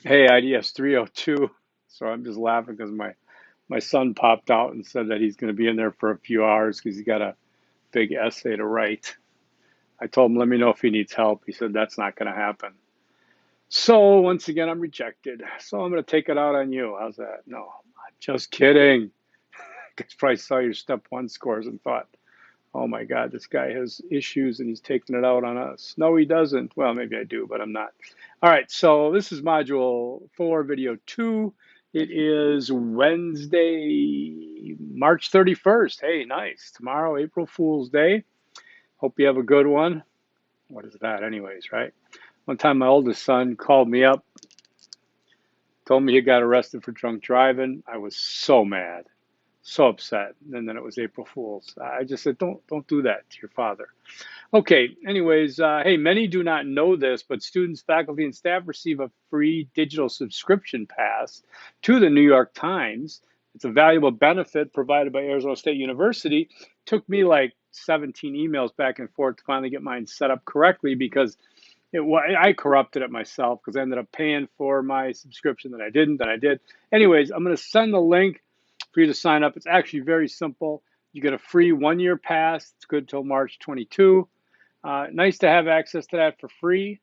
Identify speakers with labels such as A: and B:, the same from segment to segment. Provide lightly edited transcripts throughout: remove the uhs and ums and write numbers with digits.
A: Hey, IDS 302. So I'm just laughing because my son popped out and said that he's going to be in there for a few hours because he's got a big essay to write. I told him, let me know if he needs help. He said, that's not going to happen. So once again, I'm rejected. So I'm going to take it out on you. How's that? No, I'm just kidding. Because probably saw your step one scores and thought, oh my God, this guy has issues and he's taking it out on us. No, he doesn't. Well, maybe I do, but I'm not. All right, so this is module 4, video 2. It is Wednesday, March 31st. Hey, nice. Tomorrow, April Fool's Day. Hope you have a good one. What is that, anyways, right? One time, my oldest son called me up, told me he got arrested for drunk driving. I was so mad, so upset. And then it was April Fool's. I just said, don't do that to your father. Okay, anyways, hey, many do not know this, but students, faculty, and staff receive a free digital subscription pass to the New York Times. It's a valuable benefit provided by Arizona State University. Took me like 17 emails back and forth to finally get mine set up correctly because I corrupted it myself because I ended up paying for my subscription that I didn't, that I did. Anyways, I'm going to send the link for you to sign up. It's actually very simple. You get a free 1 year pass. It's good till March 22. Nice to have access to that for free.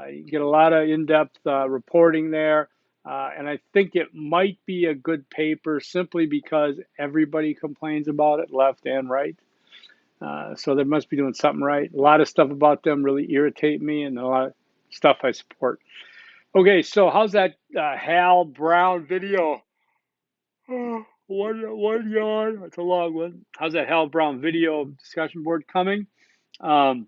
A: You get a lot of in-depth reporting there. And I think it might be a good paper simply because everybody complains about it, left and right. So they must be doing something right. A lot of stuff about them really irritate me, and a lot of stuff I support. Okay, so how's that Hal Brown video? One yard. That's a long one. How's that Hal Brown video discussion board coming? Um,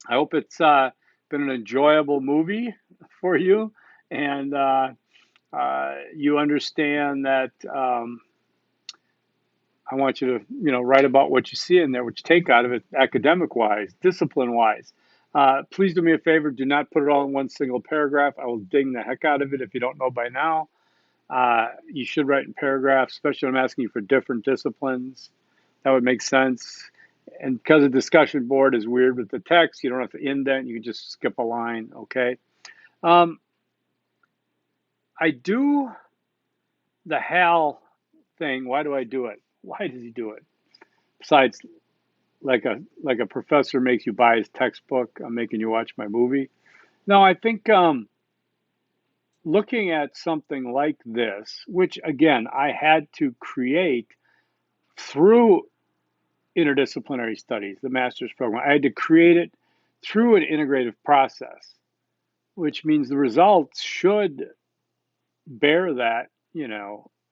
A: I hope it's been an enjoyable movie for you, and you understand that I want you to, write about what you see in there, what you take out of it, academic-wise, discipline-wise. Please do me a favor. Do not put it all in one single paragraph. I will ding the heck out of it if you don't know by now. You should write in paragraphs, especially when I'm asking you for different disciplines. That would make sense. And because the discussion board is weird with the text, you don't have to indent. You can just skip a line, okay? Um, I do the Hal thing. Why do I do it? Why does he do it? Besides, like a professor makes you buy his textbook, I'm making you watch my movie. No, I think looking at something like this, which again I had to create through interdisciplinary studies, the master's program. I had to create it through an integrative process, which means the results should bear that,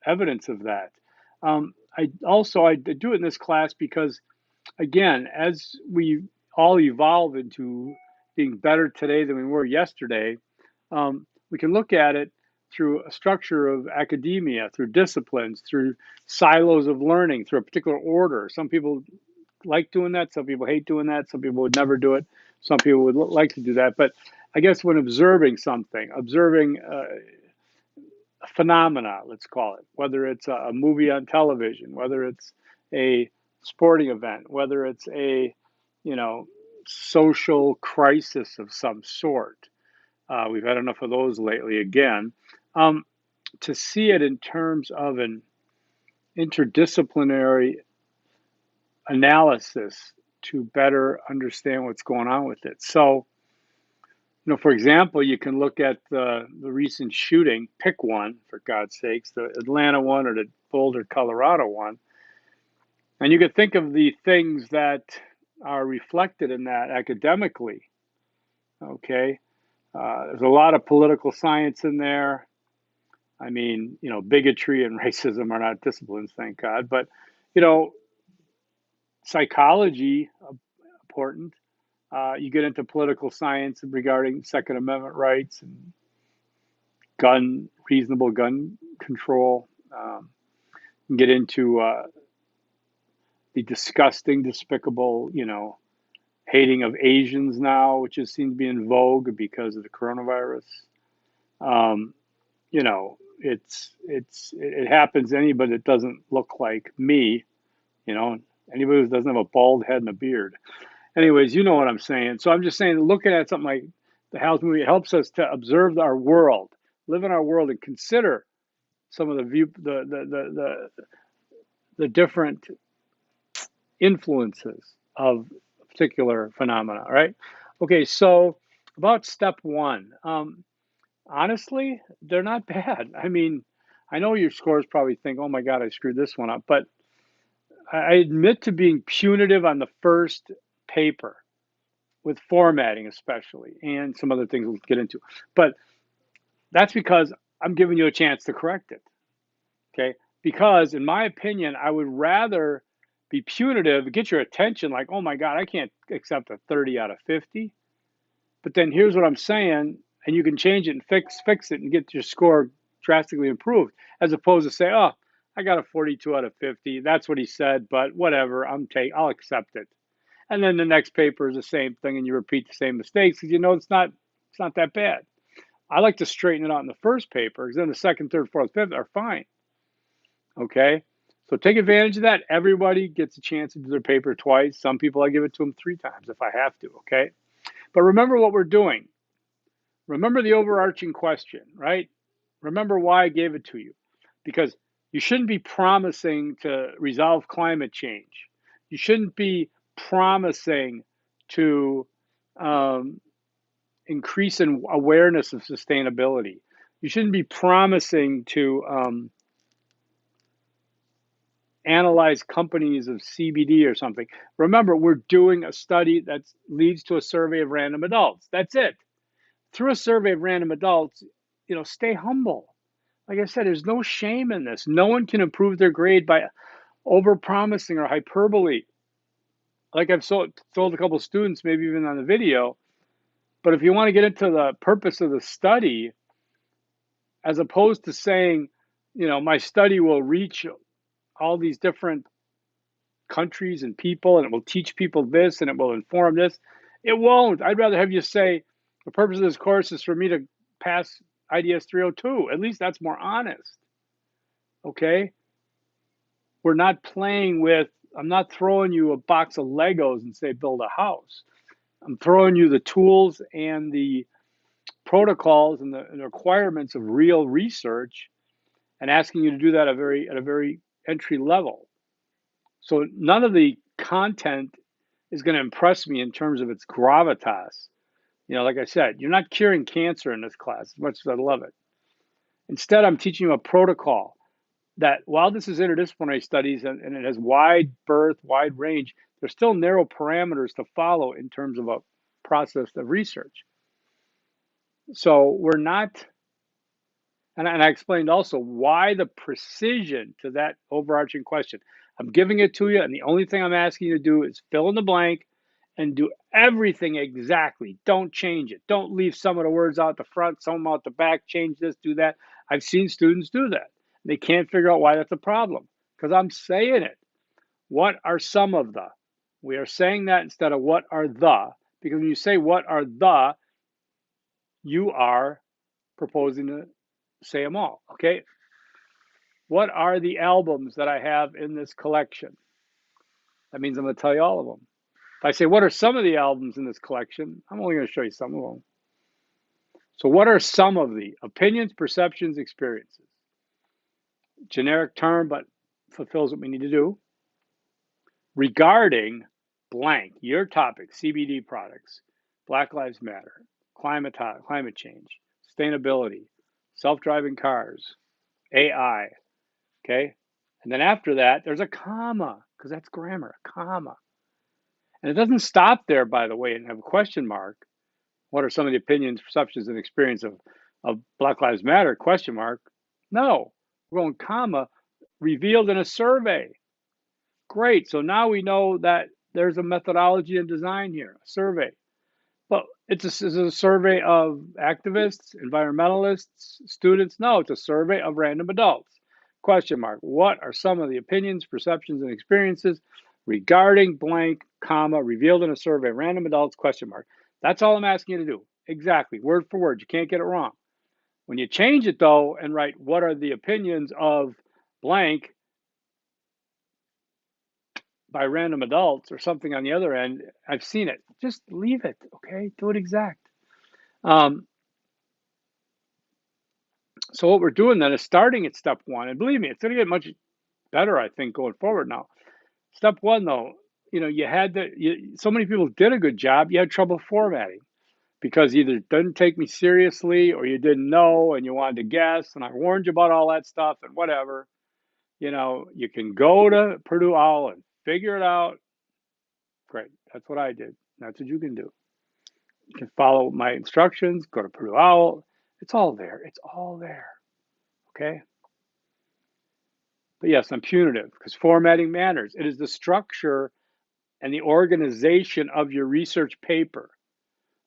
A: evidence of that. I do it in this class because, again, as we all evolve into being better today than we were yesterday, we can look at it through a structure of academia, through disciplines, through silos of learning, through a particular order. Some people like doing that. Some people hate doing that. Some people would never do it. Some people would like to do that. But I guess when observing something, observing a phenomena, let's call it, whether it's a movie on television, whether it's a sporting event, whether it's a, you know, social crisis of some sort. We've had enough of those lately again. Um, to see it in terms of an interdisciplinary analysis to better understand what's going on with it. So, for example, you can look at the recent shooting, pick one, for God's sakes, the Atlanta one or the Boulder, Colorado one, and you could think of the things that are reflected in that academically. Okay. There's a lot of political science in there. I mean, bigotry and racism are not disciplines, thank God, but, you know, psychology, important. You get into political science regarding Second Amendment rights and reasonable gun control. Get into the disgusting, despicable, hating of Asians now, which is seems to be in vogue because of the coronavirus. Um, it happens to anybody that doesn't look like me. Anybody who doesn't have a bald head and a beard. Anyways, you know what I'm saying. So I'm just saying, looking at something like The Howl's movie helps us to observe our world, live in our world, and consider some of the different influences of particular phenomena. Right? Okay, so about step one. Honestly, they're not bad. I mean, I know your scores probably think, "Oh my God, I screwed this one up," but I admit to being punitive on the first paper with formatting, especially, and some other things we'll get into. But that's because I'm giving you a chance to correct it. Okay. Because, in my opinion, I would rather be punitive, get your attention, like, oh my God, I can't accept a 30 out of 50. But then here's what I'm saying, and you can change it and fix it and get your score drastically improved, as opposed to say, oh, I got a 42 out of 50. That's what he said, but whatever, I'll accept it. And then the next paper is the same thing, and you repeat the same mistakes because you know it's not that bad. I like to straighten it out in the first paper because then the second, third, fourth, fifth are fine. Okay, so take advantage of that. Everybody gets a chance to do their paper twice. Some people I give it to them 3 times if I have to. Okay, but remember what we're doing. Remember the overarching question, right? Remember why I gave it to you. Because you shouldn't be promising to resolve climate change. You shouldn't be promising to um, increase in awareness of sustainability. You shouldn't be promising to analyze companies of CBD or something. Remember, we're doing a study that leads to a survey of random adults. That's it. Through a survey of random adults, stay humble. Like I said, there's no shame in this. No one can improve their grade by overpromising or hyperbole. Like I've told a couple of students, maybe even on the video. But if you want to get into the purpose of the study, as opposed to saying, my study will reach all these different countries and people, and it will teach people this, and it will inform this, it won't. I'd rather have you say, the purpose of this course is for me to pass IDS 302. At least that's more honest. Okay? We're not playing with, I'm not throwing you a box of Legos and say, build a house. I'm throwing you the tools and the protocols and the requirements of real research and asking you to do that at a very entry level. So none of the content is going to impress me in terms of its gravitas. Like I said, you're not curing cancer in this class, as much as I love it. Instead, I'm teaching you a protocol that, while this is interdisciplinary studies and it has wide berth, wide range, there's still narrow parameters to follow in terms of a process of research. So we're not, and I explained also why the precision to that overarching question. I'm giving it to you, and the only thing I'm asking you to do is fill in the blank and do everything exactly. Don't change it. Don't leave some of the words out the front, some out the back, change this, do that. I've seen students do that. They can't figure out why that's a problem because I'm saying it. What are some of the? We are saying that instead of what are the, because when you say what are the, you are proposing to say them all. Okay. What are the albums that I have in this collection? That means I'm going to tell you all of them. If I say, what are some of the albums in this collection? I'm only going to show you some of them. So what are some of the opinions, perceptions, experiences? Generic term, but fulfills what we need to do. Regarding blank, your topic, CBD products, Black Lives Matter, climate change, sustainability, self-driving cars, AI, okay? And then after that, there's a comma, because that's grammar, a comma. And it doesn't stop there, by the way, and have a question mark. What are some of the opinions, perceptions, and experience of Black Lives Matter, question mark? No, we're going comma, revealed in a survey. Great, so now we know that there's a methodology and design here, a survey. But it's a survey of activists, environmentalists, students? No, it's a survey of random adults. Question mark, what are some of the opinions, perceptions, and experiences regarding blank, comma, revealed in a survey of random adults, question mark. That's all I'm asking you to do. Exactly, word for word. You can't get it wrong. When you change it, though, and write, what are the opinions of blank by random adults or something on the other end, I've seen it. Just leave it, okay? Do it exact. Um, so what we're doing then is starting at step one, and believe me, it's going to get much better, I think, going forward now. Step one, though, so many people did a good job. You had trouble formatting because you either didn't take me seriously or you didn't know and you wanted to guess. And I warned you about all that stuff and whatever. You can go to Purdue OWL and figure it out. Great. That's what I did. That's what you can do. You can follow my instructions, go to Purdue OWL. It's all there. It's all there. Okay. But yes, I'm punitive because formatting matters. It is the structure and the organization of your research paper.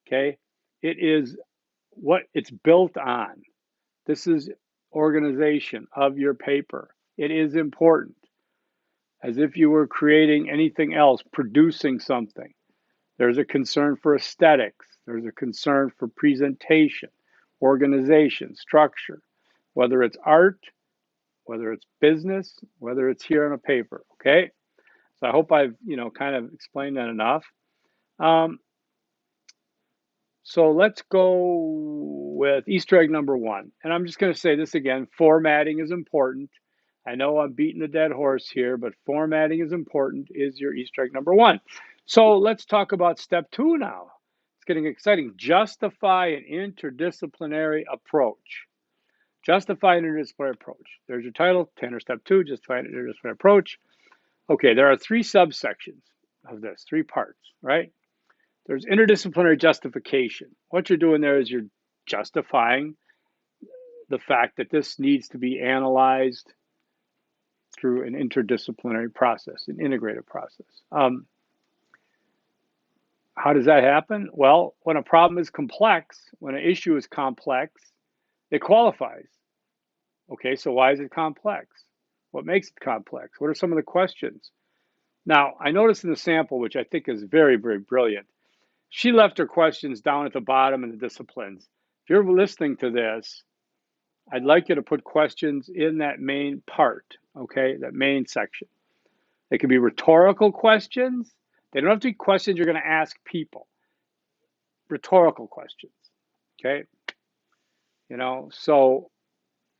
A: Okay. It is what it's built on. This is organization of your paper. It is important, as if you were creating anything else, producing something. There's a concern for aesthetics. There's a concern for presentation, organization, structure, whether it's art, whether it's business, whether it's here on a paper. Okay. So I hope I've, kind of explained that enough. So let's go with Easter egg number one. And I'm just going to say this again, formatting is important. I know I'm beating a dead horse here, but formatting is important is your Easter egg number one. So let's talk about step two now. It's getting exciting. Justify an interdisciplinary approach. Justify an interdisciplinary approach. There's your title, Tanner step two, justify an interdisciplinary approach. Okay, there are three subsections of this, three parts, right? There's interdisciplinary justification. What you're doing there is you're justifying the fact that this needs to be analyzed through an interdisciplinary process, an integrated process. How does that happen? Well, when a problem is complex, when an issue is complex, it qualifies. Okay, so why is it complex? What makes it complex? What are some of the questions? Now, I noticed in the sample, which I think is very, very brilliant, she left her questions down at the bottom in the disciplines. If you're listening to this, I'd like you to put questions in that main part, okay, that main section. They could be rhetorical questions. They don't have to be questions you're going to ask people. Rhetorical questions, okay? So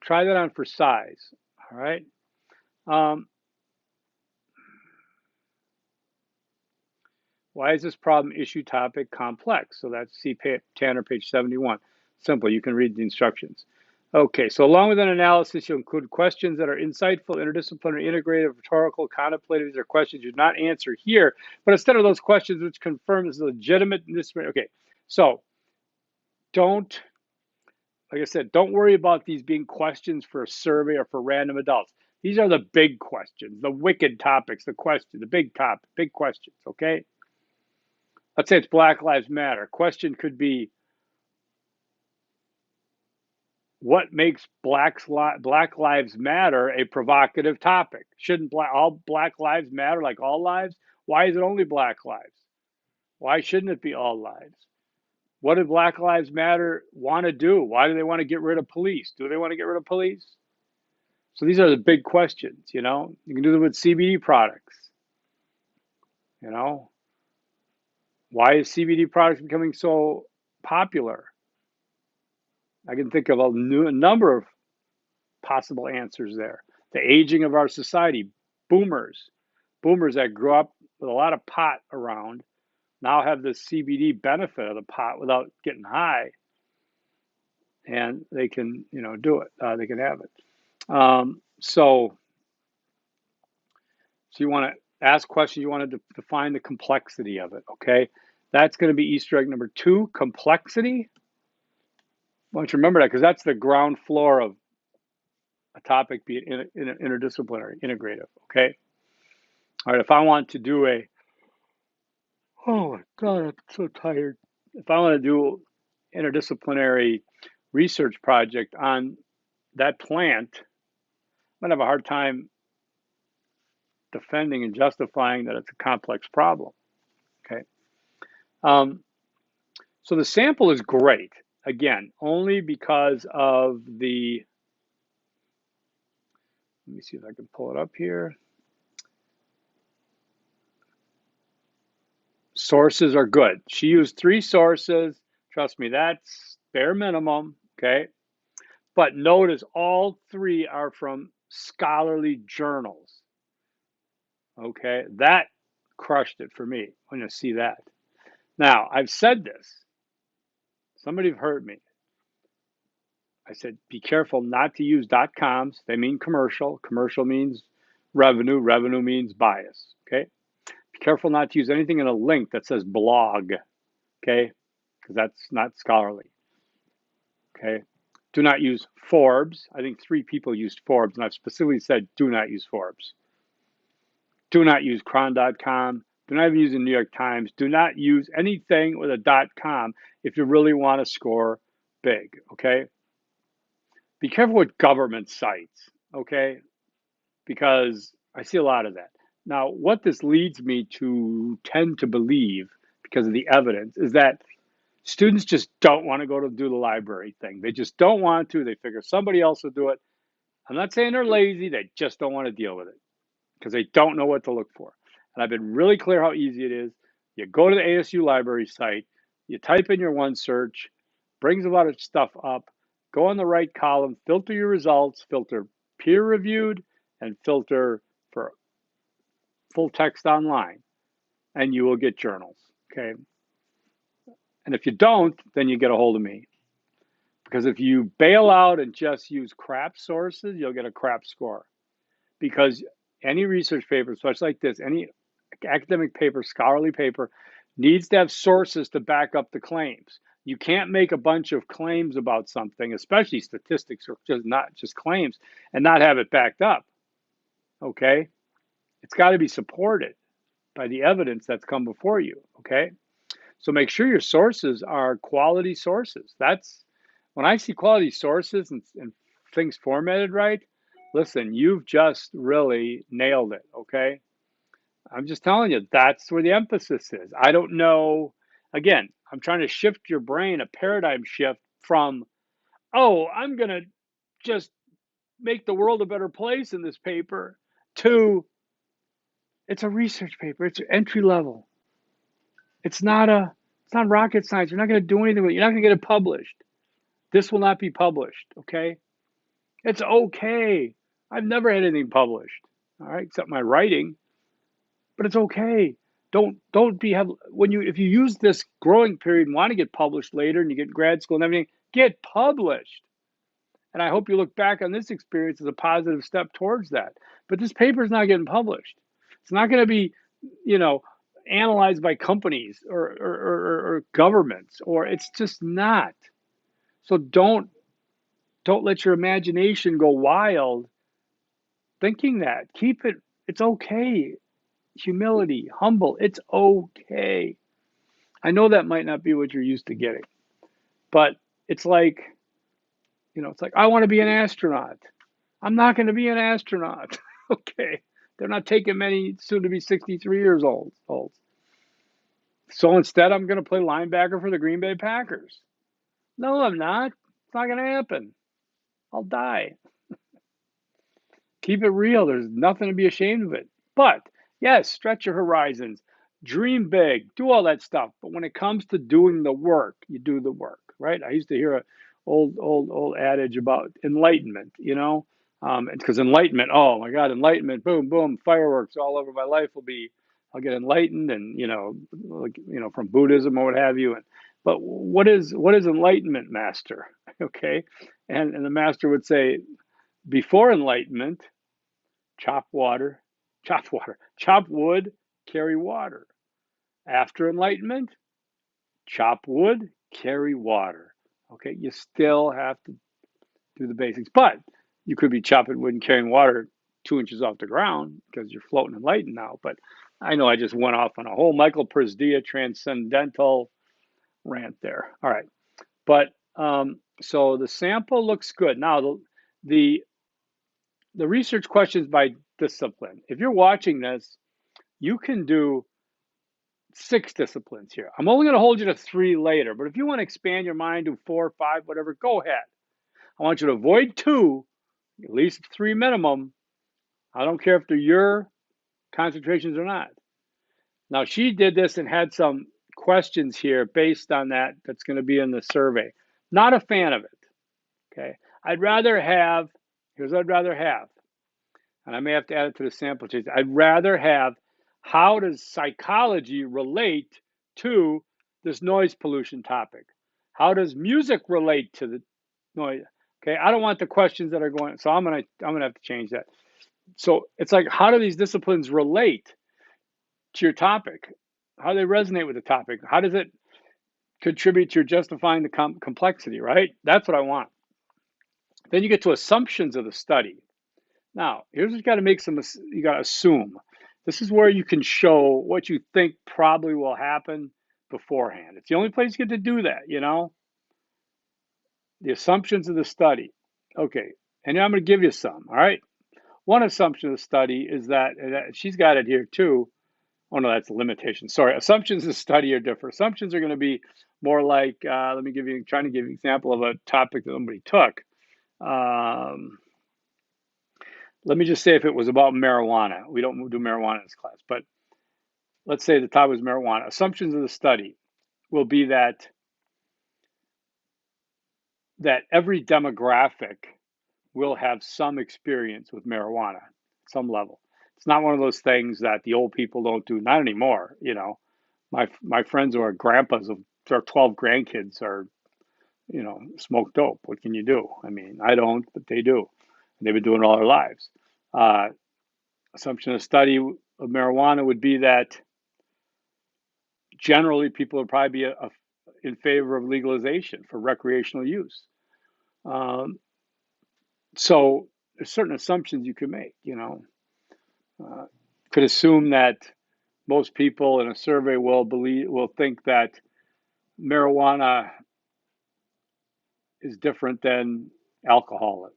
A: try that on for size, all right? Why is this problem issue topic complex? So that's see Tanner, page 71. Simple, you can read the instructions. Okay, so along with an analysis, you'll include questions that are insightful, interdisciplinary, integrative, rhetorical, contemplative. These are questions you do not answer here, but instead of those questions which confirm is legitimate in this way. Okay, so don't, like I said, don't worry about these being questions for a survey or for random adults. These are the big questions, the wicked topics, the big topic, big questions, okay? Let's say it's Black Lives Matter. Question could be, what makes Black Lives Matter a provocative topic? Shouldn't all Black lives matter like all lives? Why is it only Black lives? Why shouldn't it be all lives? What do Black Lives Matter want to do? Why do they want to get rid of police? Do they want to get rid of police? So these are the big questions, You can do them with CBD products. Why is CBD products becoming so popular? I can think of a number of possible answers there. The aging of our society, boomers that grew up with a lot of pot around now have the CBD benefit of the pot without getting high, and they can, do it. They can have it. So you want to ask questions. You want to define the complexity of it. Okay, that's going to be Easter egg number two, complexity. Why don't you remember that, because that's the ground floor of a topic, be it interdisciplinary, integrative. Okay. All right. If I want to do oh my God, I'm so tired. If I want to do interdisciplinary research project on that plant, I'm gonna have a hard time defending and justifying that it's a complex problem. Okay. So the sample is great. Again, only because of the, let me see if I can pull it up here. Sources are good. She used three sources. Trust me, that's bare minimum. Okay. But notice all three are from scholarly journals. Okay. That crushed it for me when you see that. Now, I've said this. Somebody heard me. I said, be careful not to use .coms. They mean commercial. Commercial means revenue. Revenue means bias. Okay. Be careful not to use anything in a link that says blog. Okay. Because that's not scholarly. Okay. Do not use Forbes. I think 3 people used Forbes, and I've specifically said do not use Forbes. Do not use Cron.com. Do not even use the New York Times. Do not use anything with a .com if you really want to score big. Okay. Be careful with government sites. Okay. Because I see a lot of that. Now, what this leads me to tend to believe, because of the evidence, is that students just don't want to go to do the library thing. They just don't want to. They figure somebody else will do it. I'm not saying they're lazy. They just don't want to deal with it because they don't know what to look for. And I've been really clear how easy it is. You go to the ASU library site, you type in your OneSearch, brings a lot of stuff up, go on the right column, filter your results, filter peer reviewed, and filter for full text online, and you will get journals. Okay. And if you don't, then you get a hold of me. Because if you bail out and just use crap sources, you'll get a crap score. Because any research paper, especially like this, any academic paper, scholarly paper, needs to have sources to back up the claims. You can't make a bunch of claims about something, especially statistics or just not just claims, and not have it backed up. Okay? It's got to be supported by the evidence that's come before you. Okay? So make sure your sources are quality sources. That's when I see quality sources and things formatted right. Listen, you've just really nailed it. Okay. I'm just telling you, that's where the emphasis is. I don't know. Again, I'm trying to shift your brain, a paradigm shift from, oh, I'm going to just make the world a better place in this paper, to it's a research paper. It's entry level. It's not rocket science. You're not going to do anything with it. You're not going to get it published. This will not be published. Okay. It's okay. I've never had anything published. All right. Except my writing, but it's okay. Don't be have when you if you use this growing period and want to get published later and you get grad school and everything, get published. And I hope you look back on this experience as a positive step towards that. But this paper is not getting published. It's not going to be, you know, analyzed by companies or governments, or it's just not. So don't let your imagination go wild thinking that. Keep it, it's okay. Humility, humble, it's okay. I know that might not be what you're used to getting, but it's like, it's like, I want to be an astronaut. I'm not going to be an astronaut. Okay. They're not taking many soon to be 63 years old. So instead, I'm going to play linebacker for the Green Bay Packers. No, I'm not. It's not going to happen. I'll die. Keep it real. There's nothing to be ashamed of it. But yes, stretch your horizons, dream big, do all that stuff. But when it comes to doing the work, you do the work, right? I used to hear a old adage about enlightenment, because enlightenment, oh my God, enlightenment, boom, boom, fireworks all over my life I'll get enlightened, and from Buddhism or what have you. But what is enlightenment, master? Okay, and the master would say, before enlightenment, chop wood, carry water. After enlightenment, chop wood, carry water. Okay, you still have to do the basics, but you could be chopping wood and carrying water 2 inches off the ground because you're floating enlightened now. But I know I just went off on a whole Michael Persdia transcendental rant there. All right, but so the sample looks good. Now the research questions by discipline. If you're watching this, you can do 6 disciplines here. I'm only going to hold you to 3 later, but if you want to expand your mind to 4 or 5, whatever, go ahead. I want you to avoid 2, at least 3 minimum. I don't care if they're your concentrations or not. Now, she did this and had some questions here based on that that's going to be in the survey. Not a fan of it. Okay. I'd rather have, here's what I'd rather have, and I may have to add it to the sample sheet. I'd rather have, how does psychology relate to this noise pollution topic? How does music relate to the noise? Okay, I don't want the questions that are going, so I'm gonna have to change that. So it's like, how do these disciplines relate to your topic? How do they resonate with the topic? How does it contribute to your justifying the complexity, right? That's what I want. Then you get to assumptions of the study. Now, here's what you got to make some, you got to assume. This is where you can show what you think probably will happen beforehand. It's the only place you get to do that, you know? The assumptions of the study. Okay, and I'm going to give you some, all right? One assumption of the study is that, and she's got it here too. Oh no, that's a limitation. Sorry, assumptions of the study are different. Assumptions are going to be more like, let me give you, trying to give you an example of a topic that somebody took. Let me just say if it was about marijuana. We don't do marijuana in this class, but let's say the topic was marijuana. Assumptions of the study will be that every demographic will have some experience with marijuana, some level. It's not one of those things that the old people don't do, not anymore. You know, my friends who are grandpas of their 12 grandkids are, you know, smoke dope. What can you do? I mean, I don't, but they do. And they've been doing it all their lives. Assumption of study of marijuana would be that generally people would probably be in favor of legalization for recreational use. So there's certain assumptions you can make, you know. Could assume that most people in a survey will think that marijuana is different than alcoholics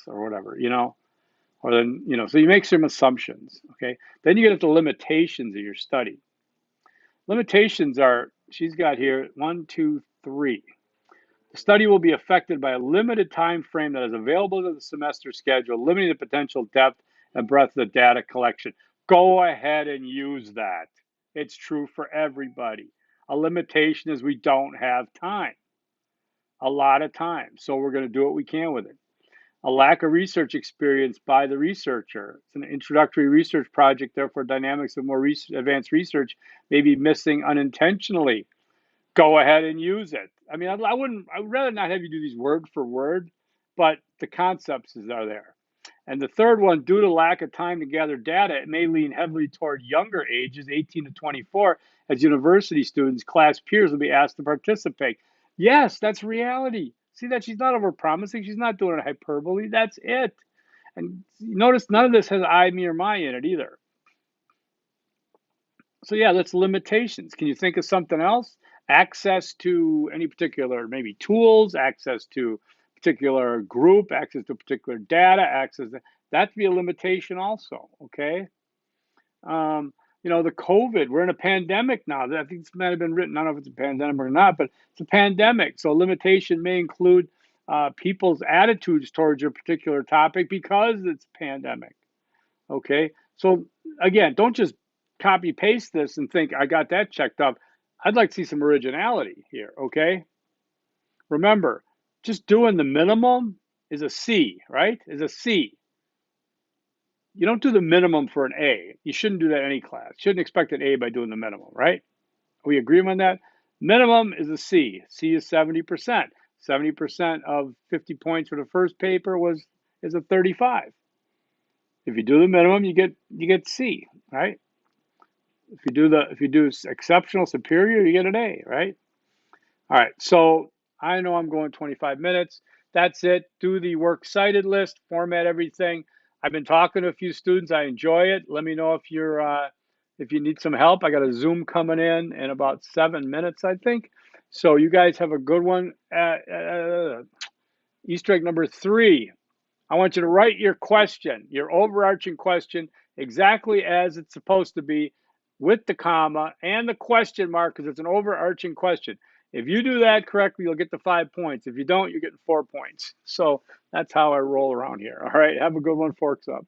A: or whatever, you know, or then, you know, so you make some assumptions, okay? Then you get into limitations of your study. Limitations are, she's got here, 1, 2, 3. The study will be affected by a limited time frame that is available to the semester schedule, limiting the potential depth and breadth of the data collection. Go ahead and use that. It's true for everybody. A limitation is we don't have time, a lot of time. So we're going to do what we can with it. A lack of research experience by the researcher. It's an introductory research project, therefore dynamics of more advanced research may be missing unintentionally. Go ahead and use it. I mean, I would rather not have you do these word for word, but the concepts are there. And the third one, due to lack of time to gather data, it may lean heavily toward younger ages, 18 to 24, as university students, class peers will be asked to participate. Yes, that's reality. See that she's not overpromising. She's not doing a hyperbole. That's it. And notice none of this has I, me, or my in it either. So yeah, that's limitations. Can you think of something else? Access to any particular maybe tools, access to particular group, access to particular data, access to, that'd be a limitation also, okay? You know, the COVID, we're in a pandemic now. I think this might have been written, I don't know if it's a pandemic or not, but it's a pandemic. So limitation may include people's attitudes towards your particular topic because it's a pandemic, okay? So again, don't just copy paste this and think I got that checked up. I'd like to see some originality here, okay? Remember, just doing the minimum is a C, right? Is a C. You don't do the minimum for an A. You shouldn't do that in any class. You shouldn't expect an A by doing the minimum, right? We agree on that? Minimum is a C. C is 70%. 70% of 50 points for the first paper is a 35. If you do the minimum, you get C, right? If you do exceptional, superior, you get an A, right? All right, so I know I'm going 25 minutes. That's it. Do the works cited list, format everything. I've been talking to a few students. I enjoy it. Let me know if you need some help. I got a Zoom coming in about 7 minutes, I think. So you guys have a good one. Easter egg number 3. I want you to write your question, your overarching question, exactly as it's supposed to be, with the comma and the question mark, because it's an overarching question. If you do that correctly, you'll get the 5 points. If you don't, you're getting 4 points. So that's how I roll around here. All right, have a good one. Forks up.